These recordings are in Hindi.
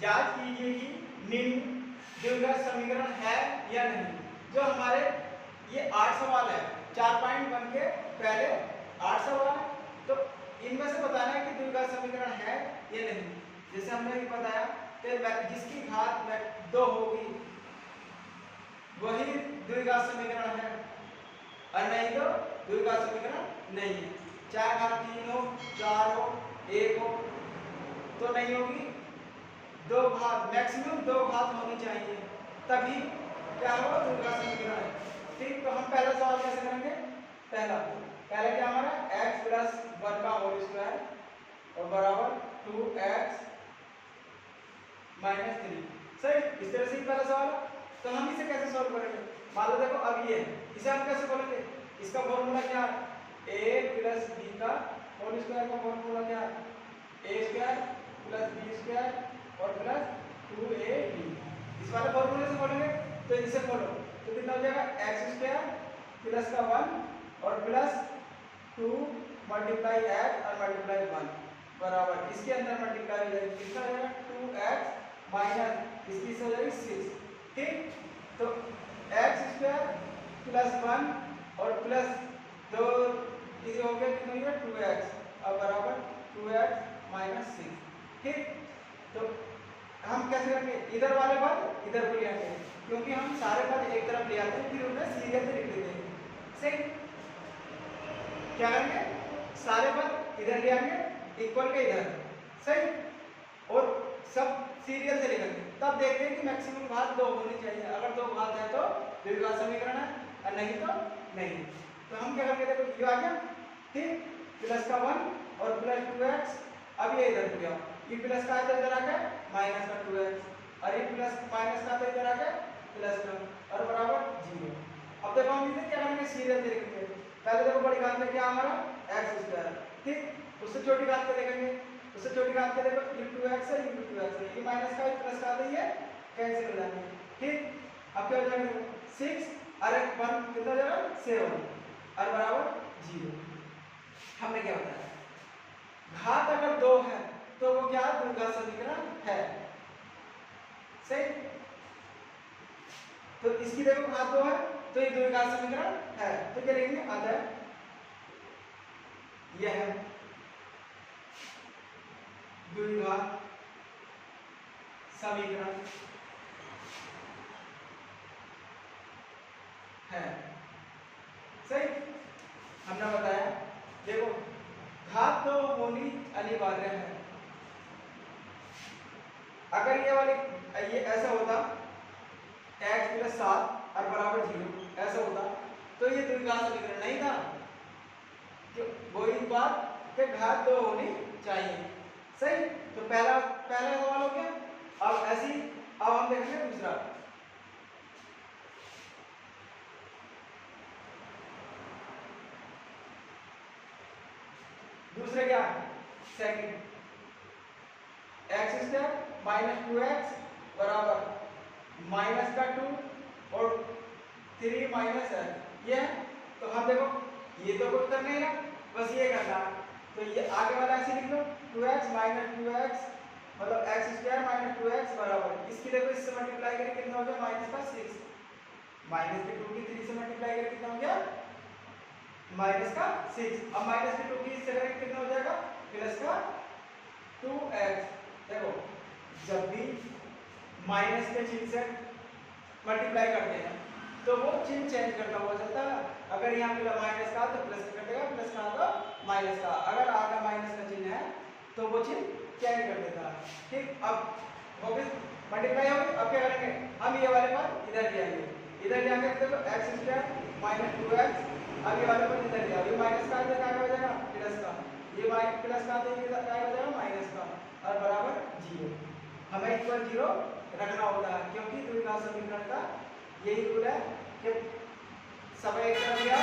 जांच कीजिए कि निम्न द्विघात समीकरण है या नहीं। जो हमारे ये 8 सवाल है, 4.1 के पहले 8 सवाल है, तो इनमें से बताना है कि द्विघात समीकरण है या नहीं। जैसे हमने भी बताया कि जिसकी घात 2 होगी वही द्विघात समीकरण है, और नहीं तो द्विघात समीकरण नहीं है। चाहे घात 3 हो, 4 हो, 1 हो तो नहीं होगी। 2 घात, मैक्सिमम 2 घात होनी चाहिए, तभी क्या होगा द्विघात समीकरण है। ठीक, तो हम पहला सवाल कैसे करेंगे? पहला क्या हमारा x प्लस 1 का होल स्क्वायर और बराबर 2x माइनस 3। सही, इस तरह से ही पहला सवाल है। तो हम इसे कैसे सॉल्व करेंगे? मान लो देखो अब ये है, इसे हम कैसे बोलेंगे? इसका फॉर्मूला क्या है? a प्लस b का होल स्क्वायर का फॉर्मूला क्या है? a square plus b square और प्लस 2ab। इस वाले फॉर्मूले से बोलेंगे तो इसे खोलो तो कितना हो जाएगा? x स्क्वायर प्लस का 1 और प्लस 2 मल्टीप्लाई x और मल्टीप्लाई 1 बराबर, इसके अंदर मल्टीप्लाई हो जाएगा, कितना हो जाएगा? 2x माइनस इसकी से हो जाएगी 6। ठीक, तो x स्क्वायर प्लस 1 और प्लस 2 इसे हो गया कितना हो गया? 2x और बराबर 2x माइनस 6। ठीक, तो हम कैसे करेंगे? इधर वाले पद इधर को ले आएंगे, क्योंकि हम सारे पद एक तरफ ले आते हैं फिर उन्हें सीरियल से लिख देते हैं। सही, क्या करेंगे? सारे पद इधर ले आएंगे इक्वल के इधर, सही, और सब सीरियल से लिखेंगे, तब देखते हैं कि मैक्सिमम घात 2 होनी चाहिए। अगर 2 घात है तो द्विघात समीकरण है, और नहीं तो नहीं। तो हम क्या करेंगे? देखो ये आ गया, ठीक, प्लस का 1 और प्लस 2x। अब ये इधर ले आओ, ये प्लस का है इधर आ गया माइनस का 2x और ये प्लस माइनस का इधर आ गया प्लस का और बराबर 0। अब देखो हम इसे क्या करेंगे? सीरियल से लिखेंगे। पहले देखो बड़ी घात में क्या हमारा x स्क्वायर, ठीक, उससे छोटी घात को देखेंगे, उससे छोटी घात को देखो ये 2x है, ये 2x है, ये माइनस का प्लस का ये कैंसिल हो जाएंगे। ठीक, अब क्या हो जाएगा? 6 और 1 कितना हो जाएगा? 7 और बराबर 0। हमने क्या बताया? घात अगर 2 है तो वो क्या द्विघात समीकरण है। सही, तो इसकी देखो घात 2 है तो ये द्विघात समीकरण है, तो क्या लिखेंगे? अतः यह द्विघात समीकरण है। सही, हमने बताया देखो घात 2 होनी अनिवार्य है। अगर ये वाली ये ऐसा होता x प्लस 7 और बराबर 0 ऐसा होता तो ये द्विघात समीकरण नहीं था। क्यों? वही बात कि घात 2 होनी चाहिए। सही, तो पहला सवाल हो गया। अब ऐसी अब हम देखेंगे दूसरा। दूसरे क्या है? Second, x square minus 2x बराबर माइनस का 2 और 3 माइनस है ये है। तो हम देखो ये तो कुछ करना ही ना, बस ये करना है। तो ये आगे वाला ऐसे लिख लो 2x माइनस 2x मतलब x स्क्वायर माइनस 2x बराबर, इसकी देखो इससे मल्टीप्लाई करके कितना हो गया? माइनस का 6 माइनस के 2 की 3 से मल्टीप्लाई करके कितना हो गया? माइनस का 6। अब माइनस के 2 की इससे करके कितना हो जाएगा? प्लस का 2x। देखो जब भी माइनस के चिन्ह से मल्टीप्लाई करते हैं तो वो चिन्ह चेंज करता हुआ चलता है। अगर यहाँ पे माइनस का तो प्लस का कटेगा, प्लस का तो माइनस का। अगर आगे माइनस का चिन्ह है तो वो चिन्ह चेंज कर देता है। ठीक, अब वो भी मल्टीप्लाई हो गई। अब क्या करेंगे? हम ये वाले पर इधर ले आएंगे, इधर ले आएंगे तो x स्क्वायर माइनस 2x। अब ये वाले पर इधर ले आओ, ये माइनस का इधर क्या हो जाएगा? प्लस का, ये प्लस का तो इधर क्या हो जाएगा? माइनस का और बराबर 0। हमें इक्वल 0 रखना होता है, क्योंकि द्विघात समीकरण का यही रूल है कि सब एक तरफ लिया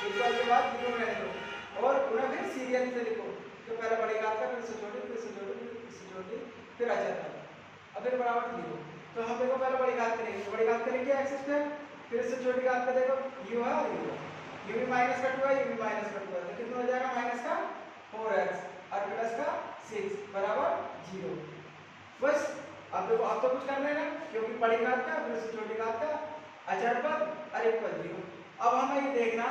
इक्वल के बाद 0 रहने दो और उन्हें फिर सीरियल से लिखो। तो पहले बड़ी घात का, फिर से छोटी, फिर से छोटी, फिर से छोटी, फिर अचर का, अब फिर बराबर 0। तो हम देखो पहले बड़ी घात करेंगे, बड़ी घात करेंगे x स्क्वायर, फिर से छोटी घात का देखो u है और u भी माइनस का 2 है, u भी माइनस का 2 है, तो कितना हो जाएगा? माइनस का 4x और प्लस का 6 बराबर 0। बस अब देखो अब तो कुछ करना है ना, क्योंकि बड़ी घात का फिर उससे छोटी घात का अचर पर और एक पर 0। अब हमें ये देखना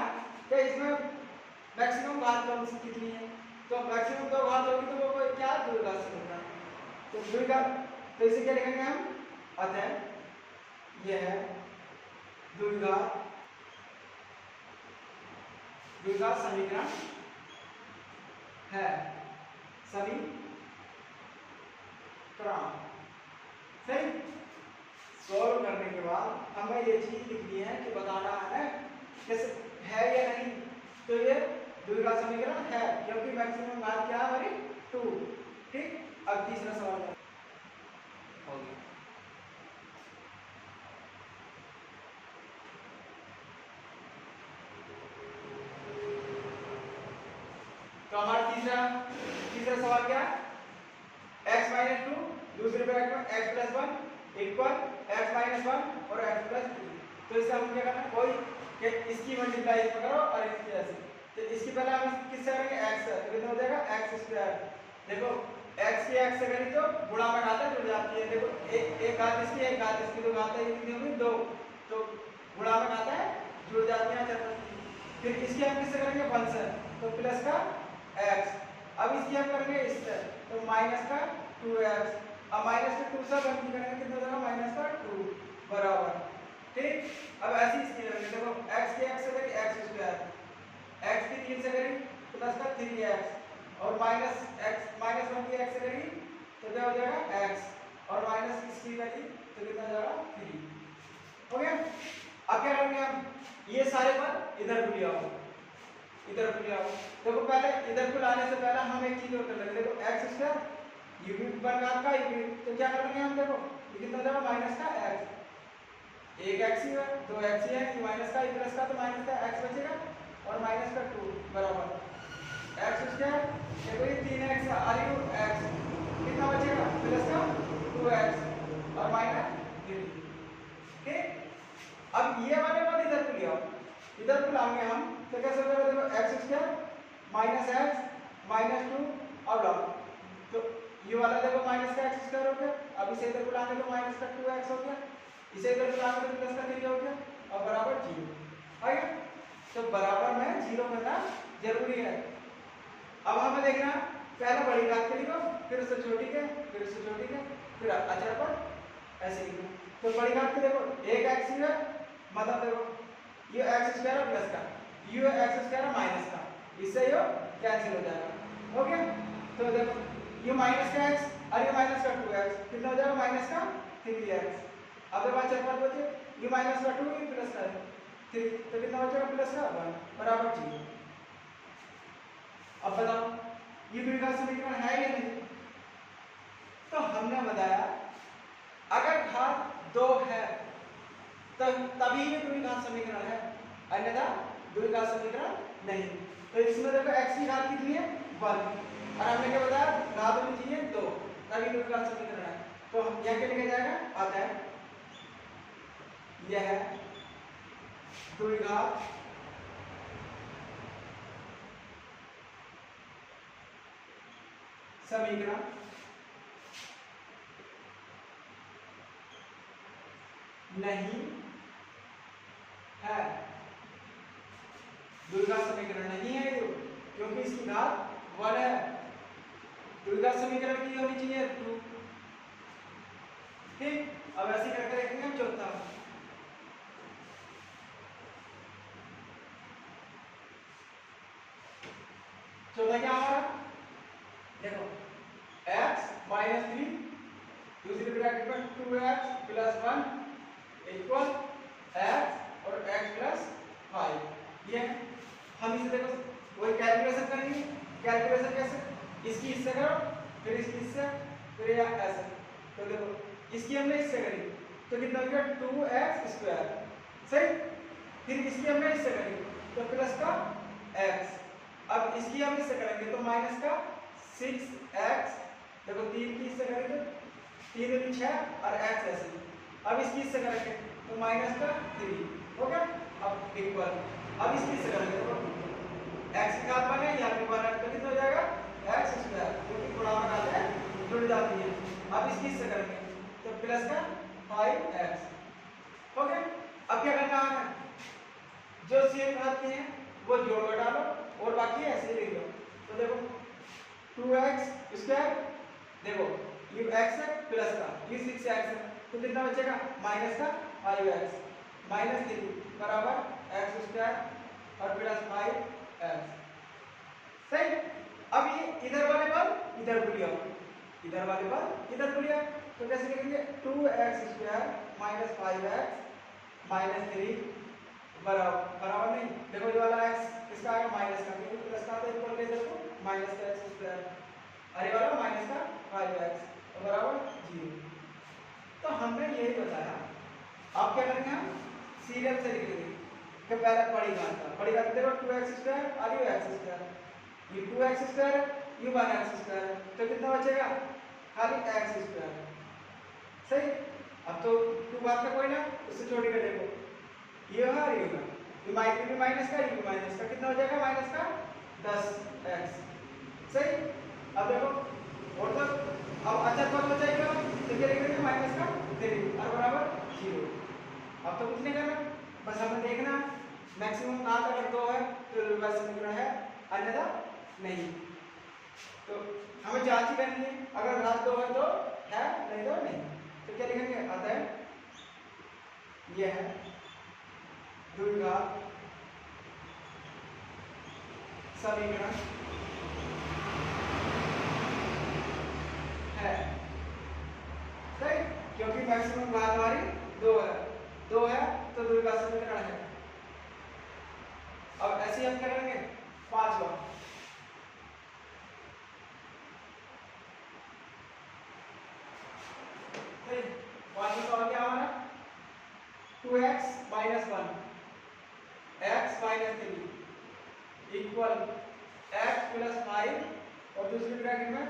कि इसमें मैक्सिमम घात कौन सी कितनी है। तो मैक्सिमम 2 घात होगी तो वो क्या द्विघात समीकरण, तो द्विघात, तो इसे क्या लिखेंगे हम, अतः यह द्विघात समीकरण है, समीकरण सही। सॉल्व करने के बाद हमें ये चीज लिखनी है कि बताना है कैसे है या नहीं। तो ये द्विघात समीकरण है क्योंकि मैक्सिमम घात क्या है हमारी 2। ठीक, अब तीसरा सवाल हो गया। तो हमारा तीसरा सवाल क्या है, x - 2 दूसरे ब्रैकेट में x + 1 इक्वल x - 1 और x + 2। तो इससे हम क्या करना है, कोई कि इसकी मल्टीप्लाई इसमें करो और इसकी ऐसे। तो इसकी पहले हम किससे करेंगे, x से, तो कितना हो जाएगा x²। देखो x की x से करें तो गुणा में घात जुड़ जाती है। देखो एक घात इसकी एक घात इसकी, तो घात है कितनी होगी 2, तो गुणा में घात है जुड़ जाती है अचर। फिर इसकी हम किससे करेंगे 1 से, तो प्लस का x। अब इसकी हम करेंगे इससे, तो माइनस का 2x। अब माइनस का 2 से हम करेंगे कितना हो जाएगा माइनस का 2 बराबर। ठीक, अब ऐसी इसकी करेंगे, देखो x की x से करें x², x की 3 से करें प्लस का 3x और माइनस -1 की x से करें तो क्या हो जाएगा x और माइनस इसकी करें तो कितना हो जाएगा 3। हो गया। अब क्या करेंगे हम, ये सारे पर इधर को ले आओ, इधर को ले आओ। देखो पहले इधर को लाने से पहले हम एक चीज और कर लेंगे। देखो x² यूनिट पर घात का यूनिट, तो क्या करेंगे हम, देखो ये कितना हो जाएगा माइनस का x, एक x ही है 2x ही है, माइनस का प्लस का, तो माइनस का x बचेगा और माइनस का 2 बराबर x²। देखो ये 3x और ये x कितना बचेगा प्लस का 2x और माइनस 3। ठीक, अब ये वाले बात इधर को ले आओ, इधर को लाएंगे हम तो कैसे हो जाएगा, देखो x² -x -2 और लॉग, तो ये वाला देखो माइनस का x² हो गया। अब इसे इधर को लाएंगे तो माइनस का 2x हो गया, इसे इधर को लाएंगे तो प्लस का 3 हो गया और बराबर 0 आ गया। तो बराबर में 0 करना जरूरी है। अब हमें देखना पहले बड़ी घात के लिखो, फिर उससे छोटी के, फिर उससे छोटी के, फिर अचर पर ऐसे लिखो। तो बड़ी घात के देखो एक x है, मतलब देखो ये x² प्लस का, ये x² माइनस का, इससे ये कैंसिल हो जाएगा। हो गया। तो देखो ये माइनस का x और ये माइनस का 2x कितना हो जाएगा माइनस का 3x। अब देखो अचर पर बचे ये माइनस का 2 ये प्लस का 3, तो कितना हो जाएगा प्लस का 1 बराबर 0। अब बताओ ये द्विघात समीकरण है या नहीं। तो हमने बताया अगर घात 2 है तो तभी ये द्विघात समीकरण है, अन्यथा द्विघात समीकरण नहीं। तो इसमें देखो x की घात कितनी है 1 और हमने क्या बताया घात होनी चाहिए 2 तभी द्विघात समीकरण है। तो हम यह क्या लिखा जाएगा, आता है यह द्विघात समीकरण नहीं है, द्विघात समीकरण नहीं है ये, क्योंकि इसकी घात 1 है। द्विघात समीकरण की होनी चाहिए 2। ठीक, अब ऐसे करके रखेंगे हम चौथा। चौथा क्या हमारा, देखो x - 3 दूसरी ब्रैकेट में 2x + 1 इक्वल x और x + 5। ये हम इसे देखो वही कैलकुलेशन करेंगे। कैलकुलेशन कैसे, इसकी इससे करो फिर इसकी इससे फिर या ऐसे। तो देखो इसकी हमने इससे करी तो कितना हो गया 2x², सही। फिर इसकी हमने इससे करी तो प्लस का x। अब इसकी हम इससे करेंगे तो माइनस का 6x। देखो 3 की इससे करेंगे 3 दूनी 6 और x ऐसे। अब इसकी इससे करेंगे तो माइनस का 3 हो गया। अब इक्वल, अब इसकी इससे करेंगे तो x की घात 1 है यहाँ पे 1 है तो कितना हो जाएगा x², क्योंकि गुणा में घात है जुड़ जाती है। अब इसकी इससे करेंगे प्लस का 5x हो गया। अब क्या करना है, जो सेम घात के हैं वो जोड़ कर डालो और बाकी ऐसे ही लिख लो। तो देखो 2x स्क्वायर, देखो ये x है प्लस का ये 6x है, तो कितना बचेगा माइनस का 5x माइनस 3 बराबर x स्क्वायर और प्लस 5x। सही। अब ये इधर वाले पर इधर भूलिए, इधर वाले पर इधर भूलिए, तो कैसे लिखेंगे 2x square minus 5x minus 3 बराबर नहीं, देखो ये वाला x किसका आएगा माइनस का, क्योंकि प्लस का तो इक्वल ले देखो माइनस का x स्क्वायर और ये वाला माइनस का 5x बराबर 0। तो हमने यही बताया। अब क्या करेंगे हम सीरियल से लिखेंगे कि पहले पड़ी घात देखो 2x स्क्वायर और ये x स्क्वायर, ये 2x स्क्वायर ये 1x स्क्वायर, तो कितना बचेगा खाली x स्क्वायर। सही। अब तो 2 बात का कोई ना, उससे छोड़ के देखो ये होगा और ये होगा, ये माइनस का ये माइनस का, कितना हो जाएगा माइनस का 10x। सही। अब देखो और तो अब अच्छा पद बचाएगा तो क्या लिखेंगे माइनस का 3 और बराबर 0। अब तो कुछ नहीं करना, बस हमें देखना मैक्सिमम कहाँ तक अगर 2 है तो वैसे लिखना है, अन्यथा नहीं। तो हमें जांच ही करनी है, अगर घात 2 है तो है, नहीं तो नहीं। तो क्या लिखेंगे, अतः यह है द्विघात समीकरण है। सही, क्योंकि मैक्सिमम घात हमारी 2 है तो द्विघात समीकरण है। अब ऐसे हम क्या करेंगे पांचवा, पांचवा सवाल क्या हमारा 2x minus 1 x minus 3 equal x plus 5 और दूसरी ब्रैकेट में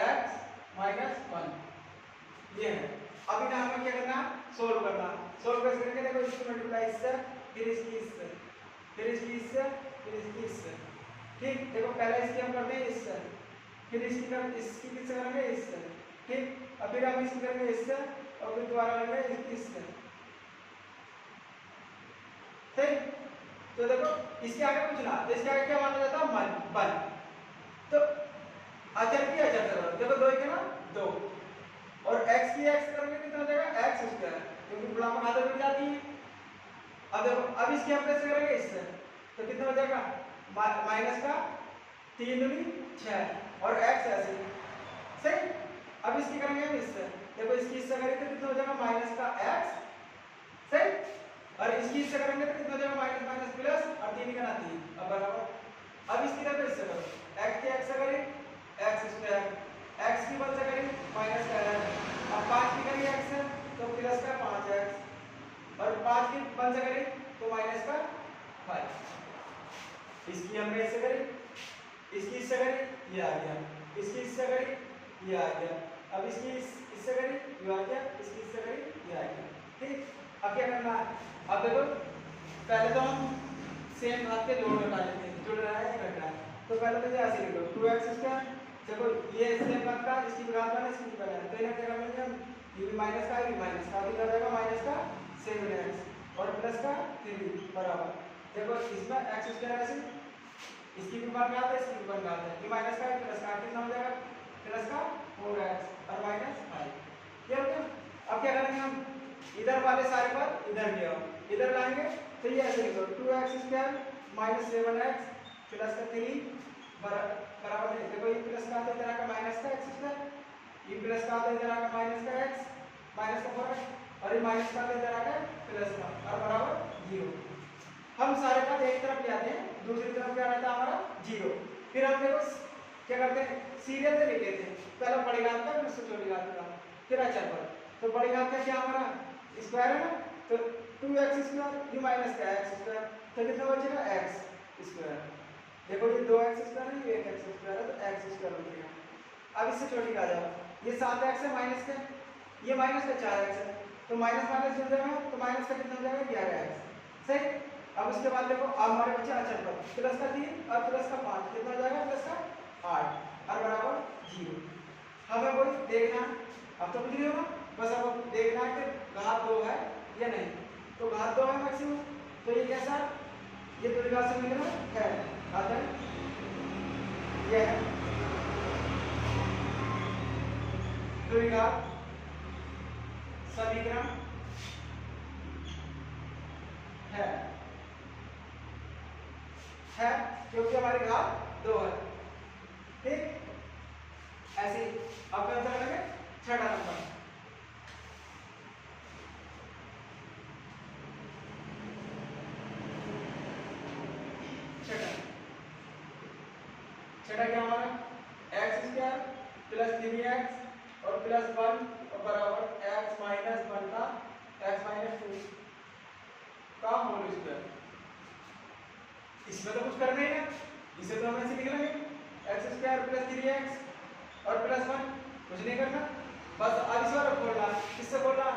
x माइनस 1 ये है। अब इन्हें हमें क्या करना सोल्व करना, सोल्व कैसे करेंगे, देखो इसकी मल्टीप्लाई इससे फिर इसकी इससे फिर इसकी इससे फिर इसकी इससे। ठीक, देखो पहले इसकी हम करते हैं इससे, फिर इसकी किससे करेंगे इससे, ठीक, अब फिर हम इसकी करेंगे इससे और फिर दोबारा करेंगे इसकी इससे। ठीक, तो देखो इसके आगे कुछ ना, तो इसके आगे क्या माना जाता है बल। तो अचर की अचर करो, देखो 2 के ना 2 और x की x करेंगे कितना हो जाएगा x स्क्वायर, क्योंकि गुणांक आदत मिल जाती है। अब देखो अब इसकी हम कैसे करेंगे इससे, तो कितना हो जाएगा माइनस का 3 दूनी 6 और x ऐसे। सही। अब इसकी करेंगे हम इससे, देखो इसकी इससे करेंगे तो कितना हो जाएगा माइनस का x। सही। और इसकी इससे करेंगे तो कितना हो जाएगा माइनस माइनस प्लस और 3 का 3 अब बराबर। अब इसकी तरफ इससे करो, x की x से करें x स्क्वायर, x की 1 से करें माइनस का x, अब 5 की करें x से तो प्लस का 5x और 5 की 1 से करें तो माइनस का 5। इसकी हमने इससे करें, इसकी इससे करें ये आ गया, इसकी इससे करें ये आ गया, अब इसकी इससे करें ये आ गया, इसकी इससे करें ये आ गया। ठीक, अब क्या करना है, अब देखो पहले तो हम सेम घात के जोड़ घटा लेते हैं, जुड़ रहा है या घट रहा है। तो पहले तो ऐसे लिख लो 2x स्क्वायर, देखो ये सेम घात का इसकी घात बना इसकी बना, तो इन्हें क्या करेंगे हम ये भी माइनस का भी माइनस का हो जाएगा माइनस का 7x और प्लस का 3 बराबर। देखो इसमें x स्क्वायर ऐसे इसकी भी मान घात है इसकी भी मान घात है, ये माइनस का प्लस का कितना हो जाएगा प्लस का 4x और माइनस 5। ये हो गया। अब क्या करेंगे हम इधर वाले सारे पर इधर ले आओ, इधर लाएंगे तो ये ऐसे लिखो 2x square minus 7x plus का 3 बराबर नहीं, देखो ये प्लस का इधर आकर माइनस का x स्क्वायर, ये प्लस का इधर आकर माइनस का x माइनस का 4x और ये माइनस का इधर आकर प्लस का और बराबर 0। हम सारे पद एक तरफ ले आते हैं, दूसरी तरफ क्या रहता है हमारा 0। फिर हम देखो क्या करते हैं सीरियल से लिख लेते हैं, पहले बड़ी घात का फिर उससे छोटी घात का फिर अचर पर। तो बड़ी घात का क्या हमारा स्क्वायर है ना, तो 2x स्क्वायर ये माइनस का x स्क्वायर, तो कितना बचेगा x स्क्वायर। देखो ये 2x स्क्वायर है ये 1x स्क्वायर है तो x स्क्वायर बचेगा। अब इससे छोटी का आ जाओ, ये 7x है माइनस का, ये माइनस का 4x है, तो माइनस माइनस जुड़ जाएगा तो माइनस का कितना हो जाएगा 11x। सही। अब उसके बाद देखो अब हमारे बचे अचर पर प्लस का 3 और प्लस का 5 कितना हो जाएगा प्लस का 8 और बराबर 0। हमें वही देखना अब तो कुछ नहीं होगा, बस अब देखना है कि घात 2 है या नहीं। तो घात 2 है मैक्सिमम, तो ये कैसा, ये द्विघात समीकरण है, आता है ये है द्विघात समीकरण है क्योंकि हमारे घात 2 है। ठीक, ऐसे ही अब आंसर करेंगे छठा नंबर। छठा क्या हमारा, एक्स स्क्वायर प्लस 3x और प्लस 1 और बराबर x माइनस 1 का x माइनस 2 का होल स्क्वायर। इसमें तो कुछ करना ही ना, इसे तो हम ऐसे लिख लेंगे एक्स स्क्वायर प्लस 3x और प्लस 1, कुछ नहीं करना, बस अब इस वाला खोलना, किससे खोलना,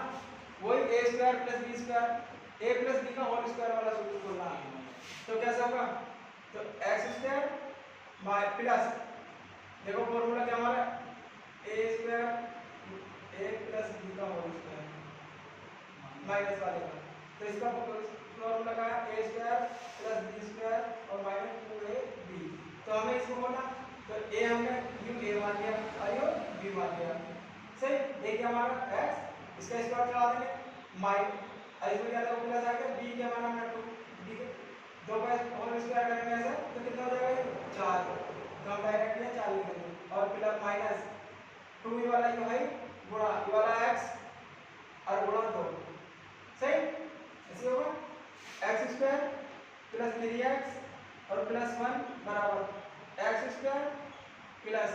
वही a square plus b square a plus b का होल स्क्वायर वाला सूत्र खोलना। तो कैसा होगा, तो एक्स स्क्वायर प्लस, देखो फॉर्मूला क्या हमारा, a square a plus b का होल स्क्वायर माइनस वाले का, तो इसका फॉर्मूला क्या है, a square plus b square और माइनस 2ab। तो हमें इसको बोलना, तो a हमने u a मान लिया और u b मान लिया, सही। देखिए हमारा x इसका स्क्वायर चला देंगे, इसमें क्या था प्लस आ गया, b क्या माना हमने 2, b के 2 का होल स्क्वायर करेंगे ऐसे तो कितना हो जाएगा, 4, तो हम डायरेक्ट ये 4 लिख देंगे और प्लस माइनस 2 वाला ये भाई गुणा ये वाला x और गुणा 2, सही। ऐसे होगा x स्क्वायर प्लस 3x और प्लस 1 बराबर x स्क्वायर प्लस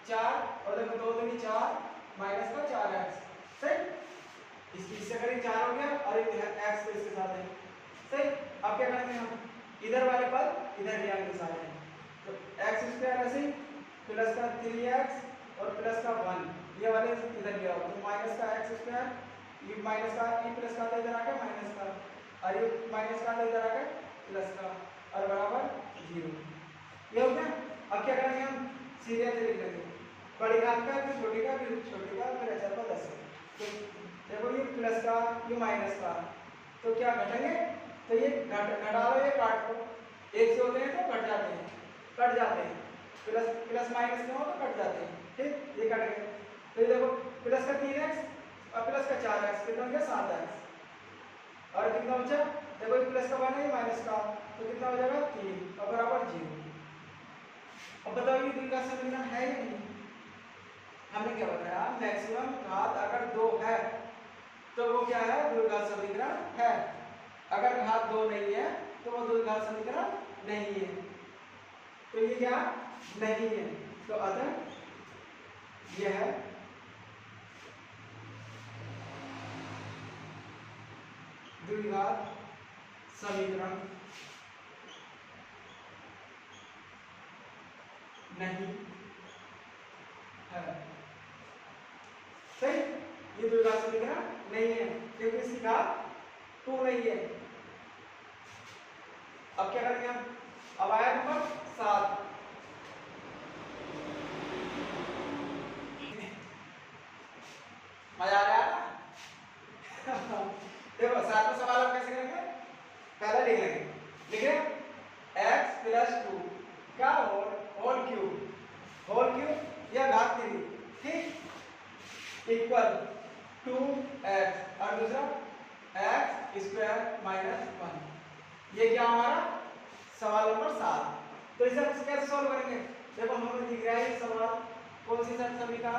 4 और देखो 2 दूनी 4 माइनस का 4x, सही। इससे करीब 4 हो गया और x तो इसके साथ है, सही। अब क्या करेंगे हम, इधर वाले पद इधर ले आएंगे सारे, तो x स्क्वायर ऐसे ही प्लस का 3x और प्लस का 1 ये वाले इधर ले आओ, तो माइनस का x स्क्वायर ये माइनस का ये प्लस का इधर आके माइनस का और ये माइनस का इधर आके प्लस का और बराबर 0, ये हो गया। अब क्या करेंगे हम, सीधे से लिख लेंगे, बड़ी घात का फिर छोटी का फिर छोटी का फिर अचर का 10, तो देखो ये प्लस का ये माइनस का, तो क्या घटेंगे, तो ये घटा लो, ये काट लो, एक से होते हैं तो कट जाते हैं, प्लस प्लस माइनस में हो तो कट जाते हैं, ठीक, ये कट गए। तो ये देखो प्लस का 3x और प्लस का 4x कितना हो गया, 7x और कितना बचा, देखो ये प्लस का 1 है माइनस का, तो कितना हो जाएगा 3 और बराबर 0। अब बताओ ये द्विघात समीकरण है या नहीं, हमने क्या बताया, मैक्सिमम घात अगर 2 है तो वो क्या है, द्विघात समीकरण है, अगर घात 2 नहीं है तो वो द्विघात समीकरण नहीं है, तो ये क्या नहीं है, तो अतः यह है द्विघात समीकरण नहीं है, सही। ये द्विघात समीकरण नहीं है क्योंकि इसकी घात 2 नहीं है। अब क्या करेंगे हम, अब आया नंबर 7, मजा आ रहा है देखो 7वां सवाल हम कैसे करेंगे, पहले लिख लेंगे, लिखे x प्लस 2 का होल क्यूब या घात 3, ठीक, इक्वल 2x और दूसरा x स्क्वायर माइनस 1, ये क्या हमारा सवाल नंबर 7। तो इसे हम कैसे सॉल्व करेंगे, देखो हमें दिख रहा है सवाल कौन सी सभी का,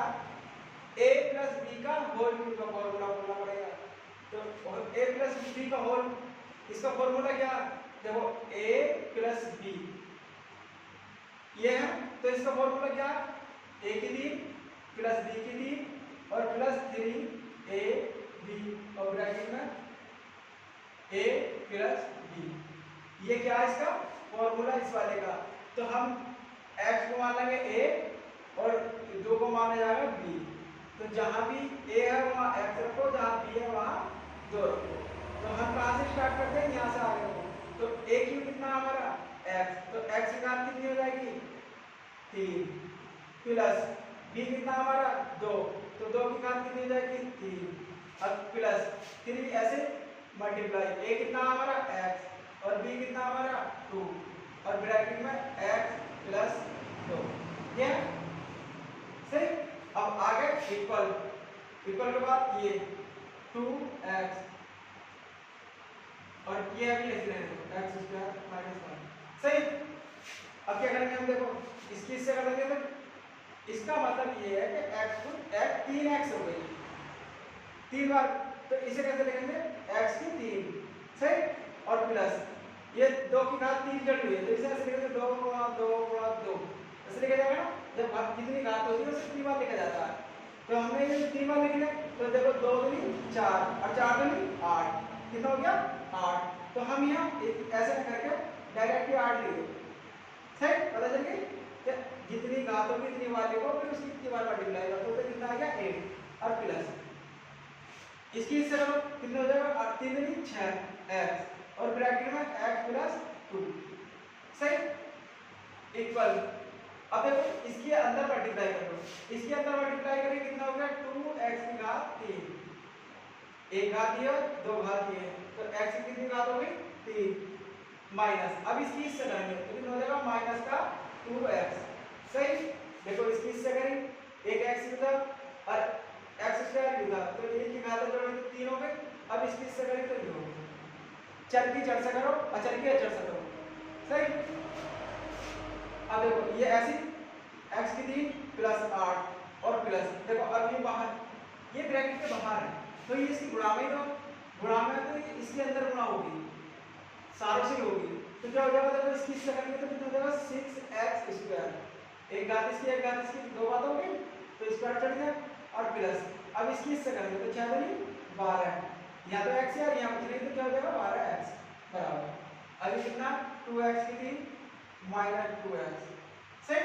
a प्लस b का होल क्यूब का फॉर्मूला बोलना पड़ेगा, तो a प्लस b का होल, इसका फॉर्मूला क्या, देखो a प्लस b ये है, तो इसका फॉर्मूला क्या, a की 3 प्लस b की 3 और प्लस 3ab और ब्रैकेट में a प्लस b, ये क्या है इसका फॉर्मूला इस वाले का। तो हम x को मान लेंगे a और 2 को माना जाएगा b, तो जहां भी a है वहां x रखो, जहां b है वहां 2 रखो। तो हम कहां से स्टार्ट करते हैं, यहां से आगे बढ़ो, तो a क्यूब कितना हमारा x, तो x की घात कितनी हो जाएगी 3 प्लस b कितना हमारा 2, तो 2 की घात कितनी अब प्लस 3 ऐसे मल्टीप्लाई, a कितना हमारा x और b कितना हमारा 2 और ब्रैकेट में x प्लस 2, ये सही। अब आगे इक्वल, इक्वल के बाद ये 2x और ये अभी ऐसे रहने दो x स्क्वायर माइनस 1, सही। अब क्या करेंगे हम, देखो इसकी इससे कर देंगे तो इसका मतलब ये है कि x को x 3x हो गई 3 बार, तो इसे कैसे लिखेंगे x की 3, सही। और प्लस ये 2 की घात 3 जड़ हुई है तो इसे ऐसे लिखेंगे 2 गुणा 2 गुणा 2, ऐसे लिखा जाएगा ना। जब घात कितनी घात होती है उसे 3 बार लिखा जाता है, तो हमने ये 3 बार लिख लिया तो देखो 2 दूनी 4 और 4 दूनी 8, कितना हो गया 8। तो हम यहाँ ऐसे करके डायरेक्ट 8 लिख दो, सही। पता चल गई कि जितनी घात होगी इतनी बार लिखो फिर उसकी कितनी बार मल्टीप्लाई करो, तो कितना आ गया 8 और प्लस इसकी इससे करो कितना हो जाएगा 8 3 दूनी 6 x और ब्रैकेट में x प्लस 2, सही। इक्वल, अब देखो इसके अंदर मल्टीप्लाई करो, इसके अंदर मल्टीप्लाई करेंगे कितना हो गया 2x की घात 3, एक घात दिया 2 घात दिए तो x की कितनी घात हो गई 3 माइनस, अब इसकी इससे करेंगे तो कितना हो जाएगा माइनस का 2x, सही। देखो इसकी इससे करेंगे एक x इधर और x स्क्वायर इधर, तो ये की घात जोड़ेंगे तो 3 हो गए। अब इसकी इससे करेंगे तो ये हो गया, चर की चर से करो अचर की अचर से करो, सही। अब देखो ये ऐसी x की 3 प्लस 8 और प्लस देखो अब ये बाहर, ये ब्रैकेट के बाहर है तो ये इसकी गुणा में, तो गुणा में तो ये इसके अंदर गुणा होगी सारों से होगी, तो क्या हो जाएगा देखो इसकी इससे करेंगे तो कितना हो जाएगा 6x स्क्वायर, एक घात इसकी एक घात इसकी दो बात होगी तो स्क्वायर चढ़ गया और प्लस अब इसकी इससे करेंगे तो 6 दूनी 12, यहाँ तो x है और यहाँ कुछ नहीं तो क्या हो जाएगा 12x बराबर, अभी कितना 2x की 3 माइनस 2x, सही।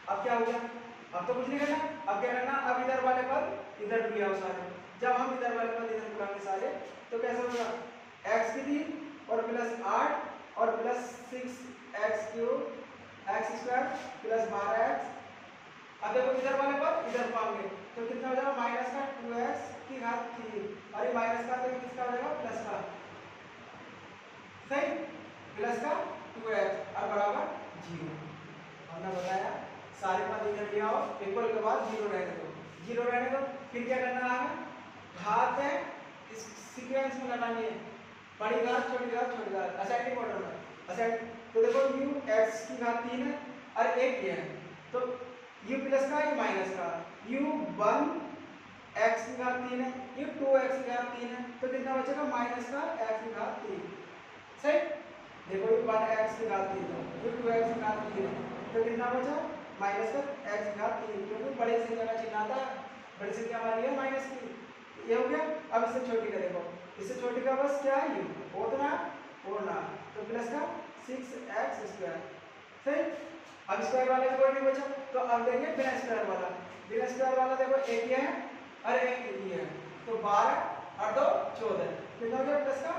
अब क्या हो गया, अब तो कुछ नहीं करना, अब क्या करना, अब इधर वाले पद इधर ले आओ सारे, जब हम इधर वाले पद इधर बुलाएंगे सारे तो कैसे होगा x की 3 और प्लस 8 और plus 6x cube x square plus 12x, अब देखो इधर वाले पद इधर पाओगे तो कितना हो जाएगा माइनस का 2x की घात 3 और ये माइनस का तो किसका हो जाएगा प्लस का, सही, प्लस का 2x और बराबर 0। हमने बताया सारे पद इधर ले आओ, इक्वल के बाद 0 रहने दो, 0 रहने दो, फिर क्या करना है घात है इस सीक्वेंस में लगानी है, बड़ी घात छोटी घात असेंडिंग ऑर्डर में, असेंड। तो देखो u x की घात 3 है और एक ये है तो u प्लस का ये माइनस का u 1 x की घात 3 है, u 2x की घात 3 है तो कितना बचेगा माइनस का x की घात 3, सही। देखो u 1 x की घात 3 है, u 2x की घात 3 है तो कितना बचा माइनस का x की घात 3, क्योंकि बड़ी संख्या का चिन्ह आता है, बड़ी संख्या हमारी है माइनस की, ये हो गया। अब इससे छोटी करेगा, इससे छोटी का बस क्या है u और ना तो प्लस का 6x स्क्वायर, सही। अब स्क्वायर वाले का कोई नहीं बचा तो अब देंगे बिना स्क्वायर वाला, बिना स्क्वायर वाला देखो एक ये है और एक ये है तो 12 और 2 14, कितना हो गया प्लस का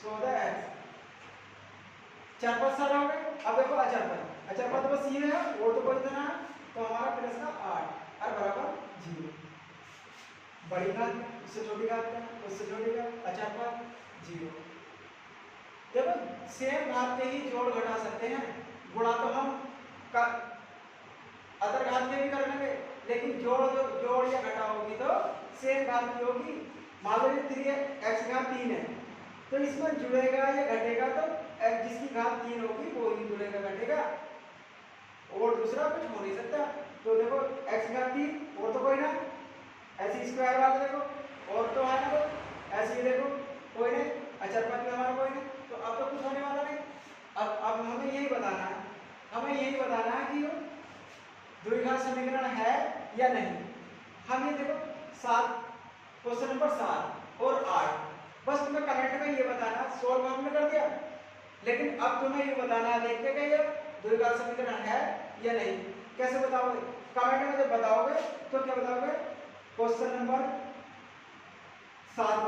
14x, चार पद सारा हो गए। अब देखो अचर पद तो बस ये है और तो कोई देना है तो हमारा प्लस का 8 और बराबर 0, बड़ी घात उससे छोटी घात का उससे छोटी घात अचर पद 0। देखो सेम घात के ही जोड़ घटा सकते हैं, गुणा तो हम अदर घात के भी कर लेंगे लेकिन जोड़ या घटा होगी तो सेम घात की होगी। मान लो 3x घात 3 है तो इसमें जुड़ेगा या घटेगा तो जिसकी घात 3 होगी वो ही जुड़ेगा घटेगा और दूसरा कुछ हो नहीं सकता। तो देखो x घात 3 और तो कोई ना, ऐसे स्क्वायर वाला देखो और तो है ना, तो ऐसे ही देखो कोई नहीं, अचर पद में हमारा कोई नहीं, तो अब तो कुछ होने वाला नहीं। अब हमें यही बताना है कि द्विघात समीकरण है या नहीं। हम ये देखो 7 क्वेश्चन नंबर 7 और 8 बस तुम्हें कमेंट में ये बताना, सोल्व हमने कर दिया, लेकिन अब तुम्हें ये बताना है देखते कि ये द्विघात समीकरण है या नहीं। कैसे बताओगे, कमेंट में जब बताओगे तो क्या बताओगे, क्वेश्चन नंबर 7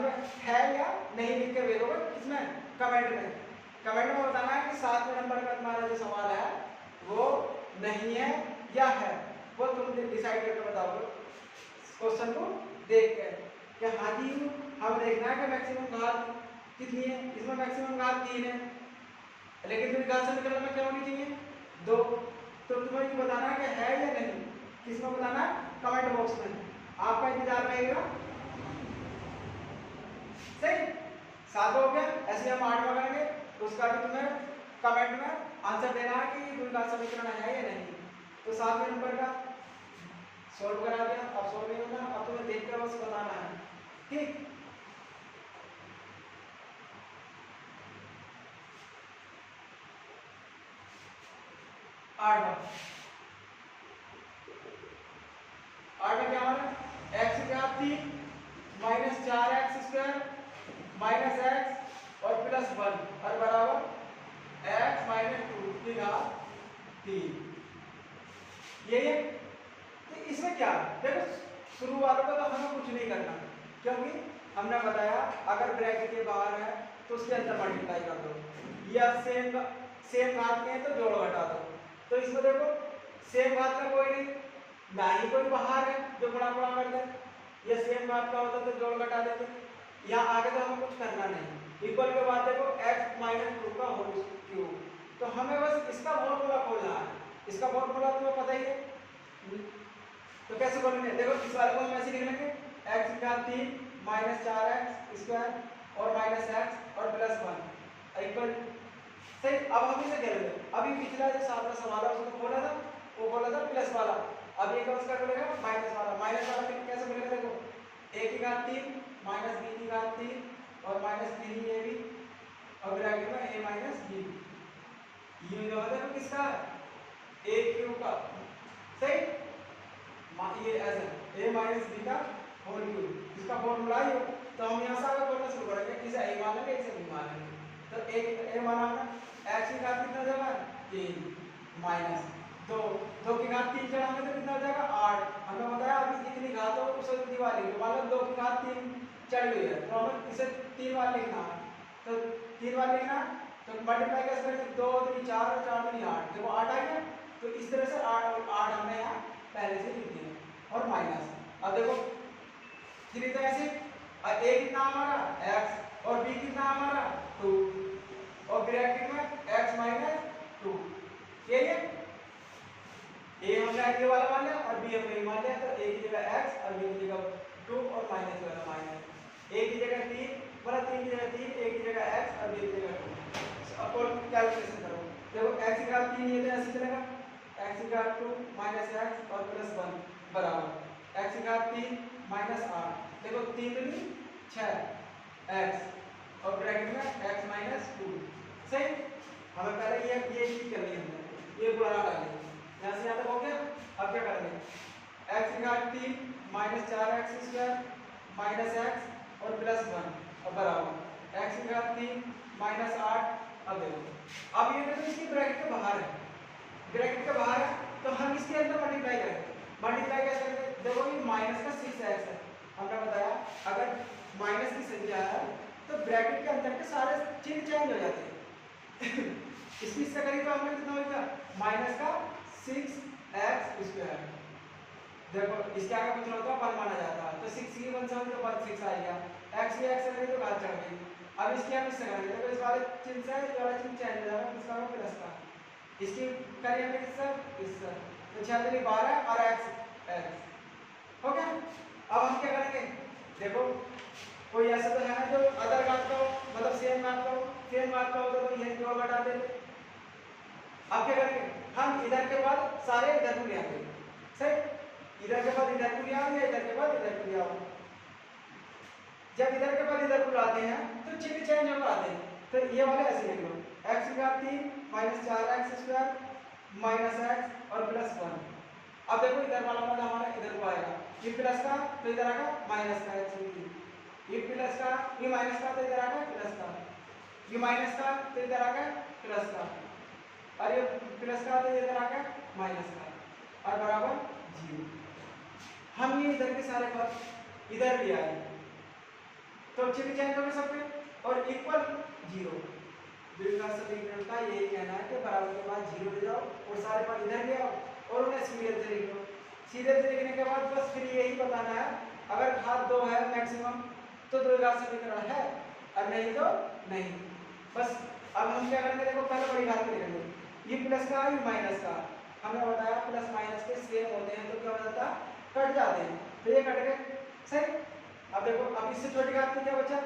में है या नहीं लिख के भेजोगे, इसमें कमेंट में बताना है कि 7वें नंबर का तुम्हारा जो सवाल है वो नहीं है या है। वो तुम डिसाइड करके बताओ क्वेश्चन को देख के कि हाँ जी हमें देखना है कि मैक्सिमम घात कितनी है। इसमें मैक्सिमम घात 3 है, लेकिन तुम्हें घात से निकलने में क्या होनी चाहिए 2। तो तुम्हें ये बताना है कि है या नहीं, किसमें बताना है, कमेंट बॉक्स में। आपका इंतजार रहेगा। सही, 7 हो गया। ऐसे हम 8 में करेंगे, उसका भी तुम्हें कमेंट में आंसर देना है कि द्विघात समीकरण है या नहीं। तो 7वें नंबर का सॉल्व करा दिया, अब सॉल्व नहीं होना, अब तुम्हें देख कर बस बताना है। ठीक, 8 में क्या हमारा x की घात 3 minus 4x square minus x और प्लस 1 और बराबर x माइनस 2 की घात 3। ये तो इसमें क्या देखो, शुरू वालों का तो हमें कुछ नहीं करना, क्योंकि हमने बताया अगर ब्रैकेट के बाहर है तो उसके अंदर मल्टीप्लाई कर दो, या सेम घात के हैं तो जोड़ घटा दो। तो इसमें देखो सेम घात का कोई नहीं, ना ही कोई बाहर है जो गुणा कर दे, या सेम घात का होता तो जोड़ घटा देते। यहाँ आगे तो हमें कुछ करना नहीं। इक्वल के बाद देखो x माइनस 2 का होल क्यूब, तो हमें बस इसका फॉर्मूला खोलना है। इसका फॉर्मूला तुम्हें पता ही है, तो कैसे खोलेंगे देखो, इस वाले को हम ऐसे लिख लेंगे x की घात 3 माइनस 4x स्क्वायर और माइनस x और प्लस 1 इक्वल। सही, अब हम इसे क्या लेंगे, अभी पिछला जो 7वां सवाल है उसको खोला था, वो खोला था प्लस वाला, अब ये उसका खोलेगा माइनस वाला। माइनस वाला कैसे खोलेगा देखो, a की घात 3 माइनस b की घात 3 और माइनस 3 ये भी, और ब्रैकेट में a माइनस b, ये जो है किसका a क्यूब का। सही, ये ऐसा a माइनस b का होल क्यूब, इसका फॉर्मूला ही हो। तो हम यहाँ से आगे बोलना शुरू करेंगे, इसे a मान लेंगे, इसे b मान लेंगे। तो a माना हमने x की घात कितना जाएगा 3 माइनस 2 की घात 3 चढ़ाएंगे तो कितना हो जाएगा 8। हमें बताया अभी जितनी घात हो उसे दीवार लिखो, मान लो 2 की घात 3 चढ़ गई है तो हमें इसे 3 बार लिखना है। तो 3 बार लिखना, तो मल्टीप्लाई कैसे करेंगे, 2 3 4 और 4 3 8, देखो 8 आ गया। तो इस तरह से 8 हमने यहाँ पहले से लिख दिया और माइनस। अब देखो फिर इधर ऐसे a कितना हमारा x और b कितना हमारा 2 और ब्रैकेट में x माइनस 2, ये a हमने ये वाला मान लिया और b हमने ये मान लिया। तो a की जगह x और b की जगह 2 और माइनस वाला माइनस, a की जगह 3 मतलब 3 की जगह 3, a की जगह x और b की जगह 2। अब और कैलकुलेशन करो, देखो x की घात 3 ये तो ऐसे चलेगा, x की घात 2 माइनस x और प्लस 1 बराबर x की घात 3 माइनस 8, देखो 3 दूनी 6 x और ब्रैकेट में x माइनस 2। सही, हमें पहले ये चीज करनी है, ये गुणा डालेंगे यहाँ से यहाँ तक हो गया। अब क्या करेंगे, x की घात 3 minus 4x square minus x और प्लस 1 और बराबर x की घात 3 माइनस 8। अब देखो अब ये देखो इसकी ब्रैकेट के बाहर है, ब्रैकेट के बाहर है तो हम इसके अंदर मल्टीप्लाई करेंगे। मल्टीप्लाई कैसे करेंगे, देखो ये माइनस का 6x है, हमने बताया अगर माइनस की संख्या है तो ब्रैकेट के अंदर के सारे चिन्ह चेंज हो जाते हैं। इसकी इससे करीब हमने कितना हो गया माइनस का 6x स्क्वायर, देखो इसके आगे कुछ होता है 1 माना जाता है, तो 6 की 1 से तो 1 6 आ गया, x की x से तो घात चढ़ गई। अब इसके हम इससे करेंगे, देखो इस वाले चिन्ह से ये वाला चिन्ह चेंज हो जाएगा, किसका होगा प्लस का, इसकी करेंगे इससे तो 6 3 12 और x हो गया। अब हम क्या करेंगे, देखो कोई ऐसा तो है ना जो अदर घात का हो, मतलब सेम घात का हो, सेम घात का हो तो ये जोड़ घटा देते। अब क्या करेंगे, हम इधर के बाद सारे इधर को ले आएंगे। सही, इधर के बाद इधर को ले आओ या इधर के बाद इधर को ले आओ। जब इधर के बाद इधर को लाते हैं तो चिन्ह चेंज हो जाते हैं। तो ये वाले ऐसे लिख लो, x की घात 3 minus 4x square minus x और प्लस 1। अब देखो इधर वाला पद हमारा इधर को आएगा, ये प्लस का तो इधर आएगा माइनस का, ये प्लस का ये माइनस का तो इधर आएगा प्लस का, ये माइनस का तो इधर आएगा प्लस का, और ये प्लस का तो इधर आएगा माइनस का और बराबर 0। हम ये इधर के सारे पद इधर ले आए तो चिन्ह चेंज हो गए सबके और इक्वल 0। द्विघात समीकरण का यही कहना है कि बराबर के बाद 0 ले जाओ और सारे पद इधर ले आओ और उन्हें सीरियल से लिख लो। सीधे से लिखने के बाद बस फिर यही बताना है, अगर घात 2 है मैक्सिमम तो द्विघात समीकरण है, और नहीं तो नहीं। बस अब हम क्या करेंगे, देखो पहले बड़ी घात लिखेंगे, ये प्लस का ये माइनस का, हमने बताया प्लस माइनस के सेम होते हैं तो क्या हो जाता है, कट जाते हैं, तो ये कट गए सही। अब देखो अब इससे छोटी घात में क्या बचा,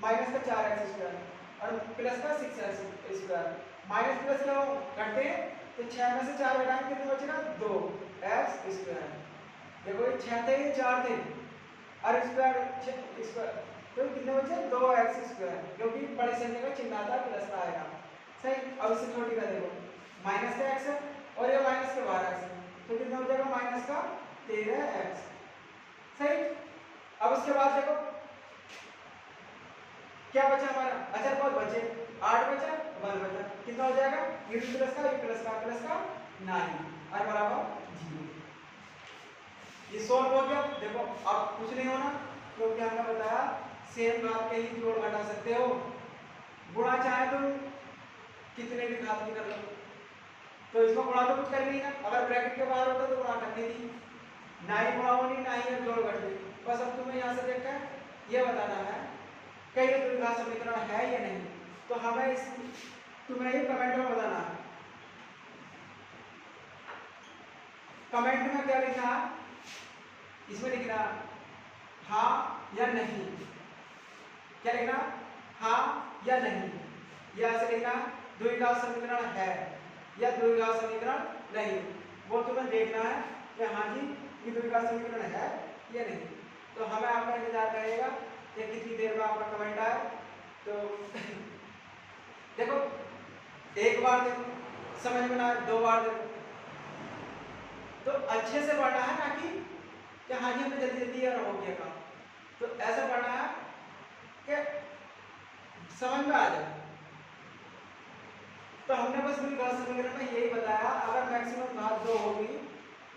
माइनस का 4x² और प्लस का 6x²। माइनस प्लस क्या हो घटते हैं, तो 6 में से 4 घटाएंगे कितने बचेगा, 2x²। देखो ये 6 थे ये 4 थे और स्क्वायर तो कितने बचे, 2x², क्योंकि बड़ी संख्या का चिन्ह आता है प्लस का आएगा सही। अब इससे छोटी का देखो माइनस का x है और ये माइनस के बाहर x है, तो कितना हो जाएगा माइनस का 13x सही। अब उसके बाद देखो क्या बचा हमारा, अच्छा बहुत बचे, 8 बचा 1 बचा, कितना हो जाएगा, ये प्लस का 9 और बराबर 0। ये सोल्व हो गया। देखो अब कुछ नहीं होना, क्योंकि हमने बताया सेम घात के ही जोड़ घटा सकते हो, गुणा चाहे तो कितने भी घात की कर लो, तो इसको गुणा तो कुछ कर नहीं ना, अगर ब्रैकेट के बाहर होता तो गुणा करनी थी, ना ही गुणा होनी ना ही जोड़ घटने। बस अब तुम्हें यहाँ से देखकर ये बताना है कई द्विघात समीकरण है या नहीं, तो हमें इस तुम्हें ये कमेंट में बताना है, कमेंट में क्या लिखना है, इसमें लिखना हाँ या नहीं, क्या लिखना, हाँ या नहीं, या ऐसे लिखना द्विघात समीकरण है या द्विघात समीकरण नहीं, वो तुम्हें देखना है कि हाँ जी ये द्विघात समीकरण है या नहीं। तो हमें आपका इंतजार रहेगा कि कितनी देर में आपका कमेंट आए। तो देखो एक बार देखो समझ में ना आए 2 बार देखो, तो अच्छे से पढ़ना है, ना कि हाँ जी हमने जल्दी जल्दी हो गया काम, तो ऐसा पढ़ना है कि समझ में आ जाए। तो हमने बस द्विघात समीकरण में यही बताया, अगर मैक्सिमम घात 2 होगी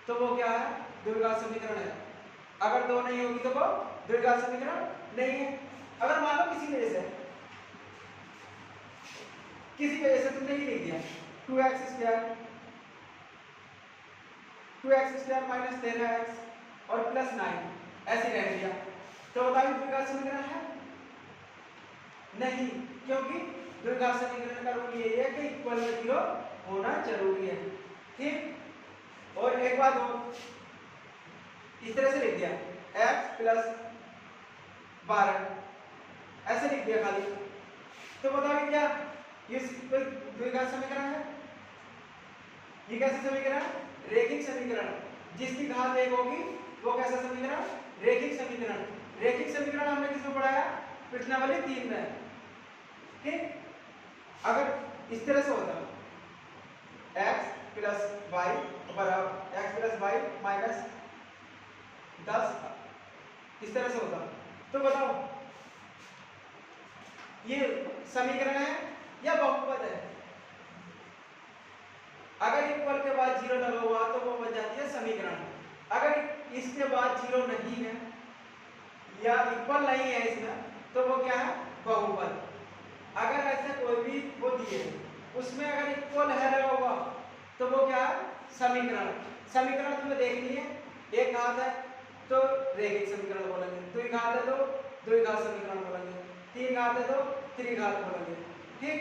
तो वो क्या है, द्विघात समीकरण है, अगर 2 नहीं होगी तो वो द्विघात समीकरण नहीं है। अगर मान लो किसी वजह से तुमने ये लिख दिया 2x² माइनस 13x और प्लस 9 ऐसे रह दिया, तो बताइए द्विघात समीकरण है नहीं, क्योंकि द्विघात समीकरण का रूल ये है कि इक्वल में 0 होना जरूरी है, ठीक। और एक बात और, इस तरह से लिख दिया x प्लस 12 ऐसे लिख दिया खाली, तो बताओ क्या ये द्विघात समीकरण है, ये कैसा समीकरण, रेखिक समीकरण, जिसकी घात 1 होगी वो कैसा समीकरण, रेखिक समीकरण। रेखिक समीकरण हमने किसमें पढ़ाया, प्रश्नावली 3 में, ठीक। अगर इस तरह से होता x प्लस वाई बराबर x प्लस वाई माइनस 10, इस तरह से होता, तो बताओ ये समीकरण है या बहुपद है। अगर इक्वल के बाद 0 लगा हुआ तो वो बन जाती है समीकरण, अगर इसके बाद 0 नहीं है या इक्वल नहीं है इसमें तो वो क्या है, बहुपद। अगर ऐसे कोई भी वो दिए उसमें अगर इक्वल है लगा हुआ तो वो क्या है, समीकरण। समीकरण तुम्हें देखनी है, एक घात है तो रेखिक समीकरण बोलेंगे, 2 घात है तो द्विघात समीकरण बोलेंगे, 3 घात है तो त्रिघात बोलेंगे, ठीक।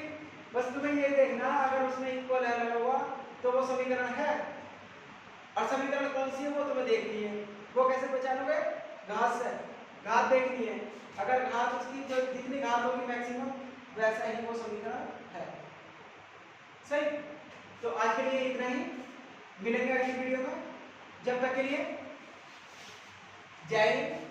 बस तुम्हें ये देखना अगर उसमें इक्वल है लगा हुआ तो वो समीकरण है, और समीकरण कौन सी है वो तुम्हें देखनी है। वो कैसे पहचानोगे, घात से, घात देखनी है, अगर घात उसकी जो जितनी घात होगी मैक्सिमम वैसा ही वो समीकरण है, सही। तो आज के लिए इतना ही, मिलेंगे अगली वीडियो में, जब तक के लिए जय हिंद।